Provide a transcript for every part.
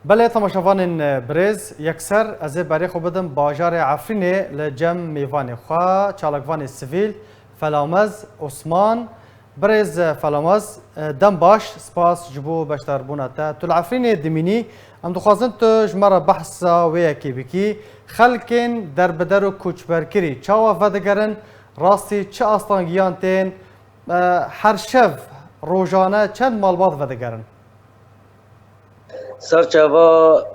بله تماشاوان برز یکسر از برای خو بدم باجار عفرینه لجم میوان خوا چالکوان سیویل فلامز عثمان برز فلامز دم باش سپاس جبو بشتر بونتا تو العفرینه دمینی ام دخوازن تو جمره بحثا ویکی بکی خلکن در بدر و کوچبرکری چاوا ودگرن راستی چه آستانگیان تین هر شب روزانه چند مالبات ودگرن سرچاوا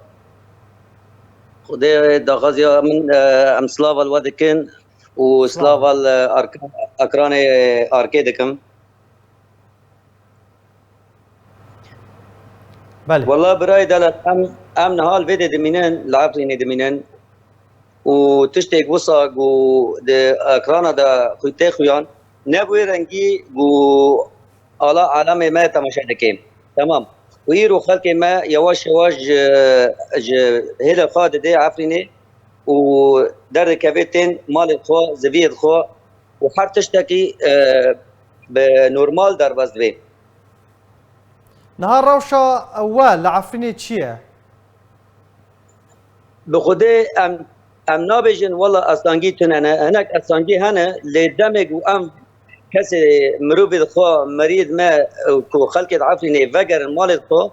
خدای داغازی من امسلاف الودکن و سلاف الاکران ارکیدکم. بله والله برای دلت ام نهال ویده دمینن لعبرینه دمینن و تشتیک وساق و د اکران دا خویته خویان نبوی رنگی و آلا عالم ما تماشا دکیم تمام ويرو خلق ما يواش يواش هيدا خاد دي عفريني ودر كابتن مال خو زبيد خو وحر تشتكي بنورمال در بس بي نهار روشا اول لعفريني تشيه بخدي ام نابجن والله اصلانجي تنانا هناك اصلانجي هنا لدمج وام كسي مروبي خو مريض ما كو خلق عفريني فجر مال خو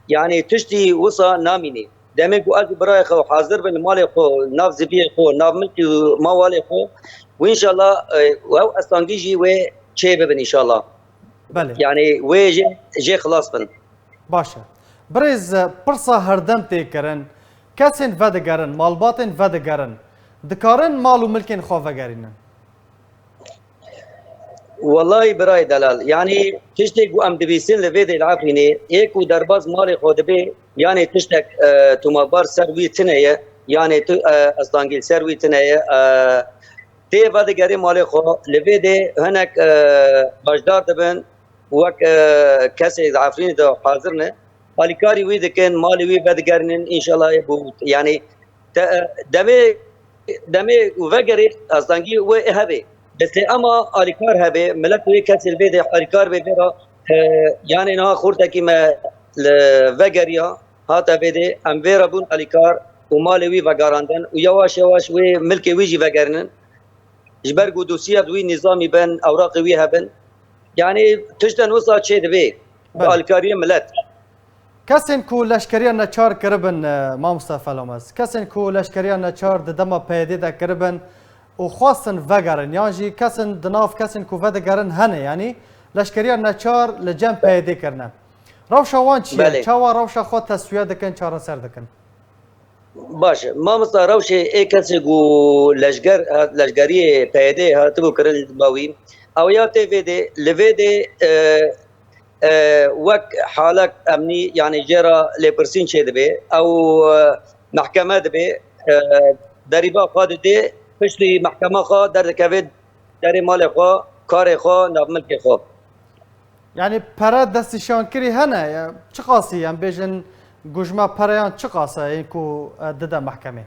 يعني تشتي وصا ناميني دائما كو أجي براي خو حاضر بين مالي خو ناف زبيه خو ناف ملكي ما والي خو وإن شاء الله وهو أستانجيجي و شيء ببن إن شاء الله. بله يعني و جي خلاص بن. باشا بريز برصا هردم تيكرن كسن فدقرن مالباتن فدقرن دكارن مالو ملكين خو فقرين والله براي دلال يعني تشتك وام دبيسين لفيد العفريني ايكو درباز مالي خودبي يعني تشتك تومابار سروي تنية يعني استانجيل سروي تنية تي بعد جاري مالي خو لفيد هناك باجدار دبن وك كسي العفريني ده حاضرنا بالكاري ويد كان مالي وي بعد جارين ان شاء الله يبوت يعني دمي وفجري استانجيل وهبي بس اما الكار هبه ملك وي كسل بيد الكار بيرا يعني نا خورتا كيما الفجريا هاتا بيد ام فيرا بون الكار ومالوي فغاراندن ويواش يواش وي ملكي ويجي فغارنن جبر قدوسيه دوي نظامي بين اوراق وي هبن يعني تجدن وصل شيء دبي الكاريه ملت كسن كو لشكريا نچار كربن ما مصطفى لامز كسن كو لشكريا نچار دما پیدي دا كربن وخواستن وگرن یعنی کسن دناف کسن کو ودگرن هنه یعنی لشکریان نچار لجم پیدا کرنه روشا وان چیه چاوا روشا خود تسویه دکن چارا سر دکن باشه ما مثلا روش ای کسی گو لشگری پیدا هاتبو کرن باوی او یا تی ویده لویده وک حالک امنی یعنی جرا لپرسین چه دبی او محکمه دبی دریبا خود دی پشتی محکمه خوا در دکوید در مال خوا کار خوا ناب ملک خوا یعنی پرا دستشان کری هنه چه قاسی یعنی بیشن گوشما پرایان چه قاسه این کو دده محکمه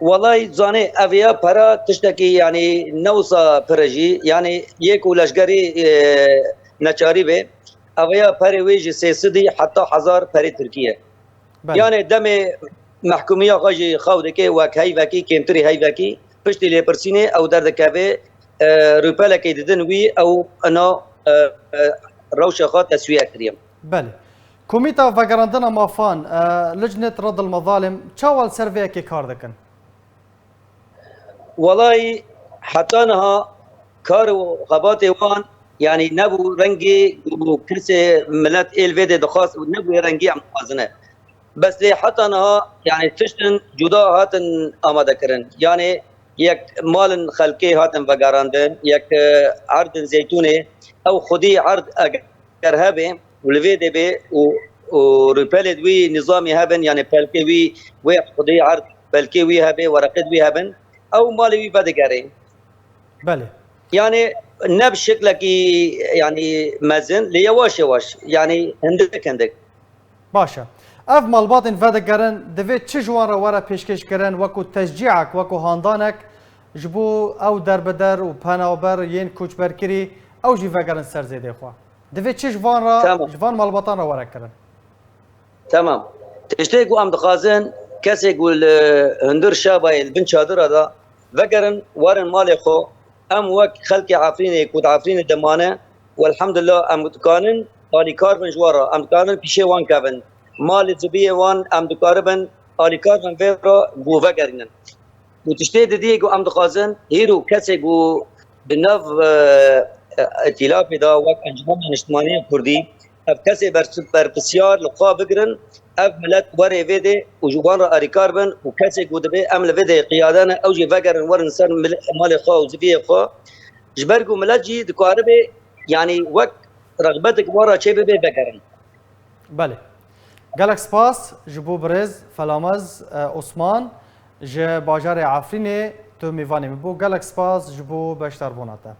والله زانه اویا پرا تشتکی یعنی نوسا پرجی یعنی یک ولشگری نچاری به اویا پر ویج 300 حتی 1000 پر ترکیه یعنی دم محکوميه غاجي خاودكي وك هيفاكي كيمتري هيفاكي پشتي لپرسينه او درد كافي روبالا كيددن وي او انا روشه خاط تسويه كريم بله كوميتا فاغراندنا مافان لجنه رد المظالم تشاول سيرفي كي كاردكن والله حتى انها كارو غابات وان يعني نبو رنجي كرسي ملات الفيدي دخاص نبو رنجي عم وازنه بس حتى انها يعني تشتن جدا هاتن آماده کرن يعني یک مال خلقي هاتن وگاراندن یک عرض زيتونه او خودي عرض اگر هبه ولويده به و ريبلد وي نظامي هبن يعني بلكي وي خودي عرض بلكي وي هبه ورقد وي هبن او مال وي بدگاري بله يعني نب شكلك يعني مزن ليواش يواش يعني هندك باشا اف مالباتن ودگرن دوید چه جوان را پیشکش کرن وکو تشجیعک وکو هاندانک جبو او در بدر و پنابر ین کوچبر کری او جی وگرن سرزیده خوا دوید چه جوان را جوان مالباتان را ورا کرن تمام تشتي قو ام دخازن كسي يقول هندر شاباي البن شادر هذا ذكرن ورن مالي خو ام وك خلقي عافرين كود عافرين دمانه والحمد لله ام دكانن الي كاربن جوارا ام دكانن بيشي وان كافن مال زبيه وان ام دكاربن الي كاربن فيرو بو ذكرن وتشتي دي قو ام دخازن هيرو كسي قو بنف ائتلاف دا وك انجمن الاجتماعيه الكردي اف كسي بربسيار لقا بقرن اف ملت وري فيدي وجوان اري كاربن وكسي قو دبي امل فيدي قيادانا اوجي فقرن ورن سن مال خو وزبيه خو جبرقو ملجي دكاربي يعني وك رغبتك ورا شي بي فقرن بله گلک سپاس جبو برز فلامز عثمان ج باجار عفرینه تو میوانی بو گلک سپاس جبو بشتر بوناته